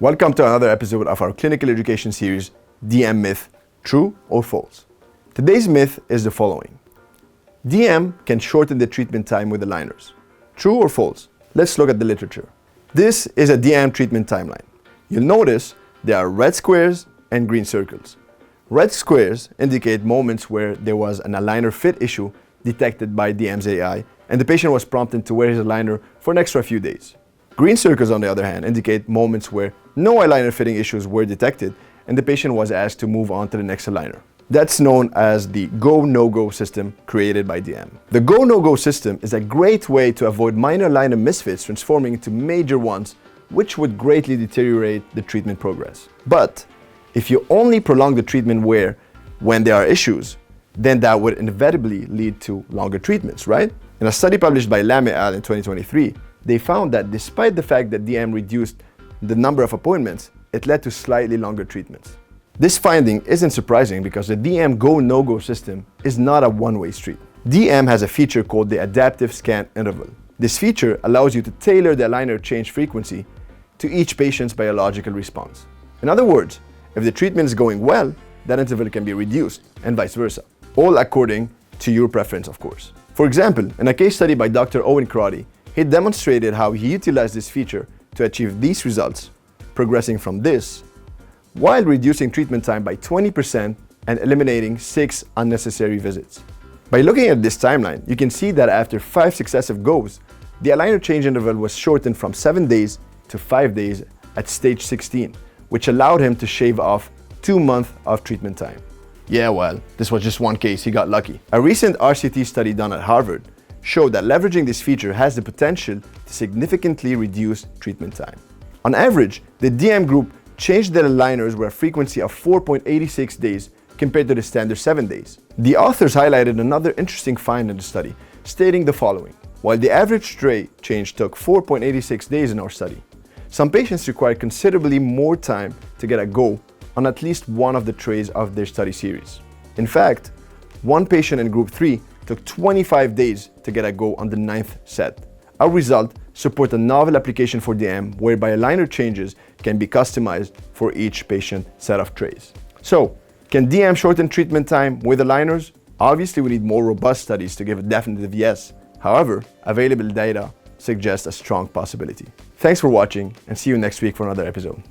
Welcome to another episode of our clinical education series, DM Myth, True or False? Today's myth is the following. DM can shorten the treatment time with aligners. True or false? Let's look at the literature. This is a DM treatment timeline. You'll notice there are red squares and green circles. Red squares indicate moments where there was an aligner fit issue detected by DM's AI and the patient was prompted to wear his aligner for an extra few days. Green circles, on the other hand, indicate moments where no aligner fitting issues were detected and the patient was asked to move on to the next aligner. That's known as the go-no-go system created by DM. The go-no-go system is a great way to avoid minor aligner misfits transforming into major ones, which would greatly deteriorate the treatment progress. But if you only prolong the treatment when there are issues, then that would inevitably lead to longer treatments, right? In a study published by Lame al. in 2023, they found that despite the fact that DM reduced the number of appointments, it led to slightly longer treatments. This finding isn't surprising because the DM go-no-go system is not a one-way street. DM has a feature called the adaptive scan interval. This feature allows you to tailor the aligner change frequency to each patient's biological response. In other words, if the treatment is going well, that interval can be reduced and vice versa, all according to your preference, of course. For example, in a case study by Dr. Owen Crotty, he demonstrated how he utilized this feature to achieve these results, progressing from this, while reducing treatment time by 20% and eliminating 6 unnecessary visits. By looking at this timeline, you can see that after 5 successive goes, the aligner change interval was shortened from 7 days to 5 days at stage 16, which allowed him to shave off 2 months of treatment time. Yeah, well, this was just one case, he got lucky. A recent RCT study done at Harvard showed that leveraging this feature has the potential to significantly reduce treatment time. On average, the DM group changed their aligners with a frequency of 4.86 days compared to the standard 7 days. The authors highlighted another interesting find in the study, stating the following. While the average tray change took 4.86 days in our study, some patients required considerably more time to get a go on at least one of the trays of their study series. In fact, one patient in group 3 took 25 days to get a go on the 9th set. Our result support a novel application for DM whereby aligner changes can be customized for each patient set of trays. So, can DM shorten treatment time with aligners? Obviously, we need more robust studies to give a definitive yes. However, available data suggests a strong possibility. Thanks for watching and see you next week for another episode.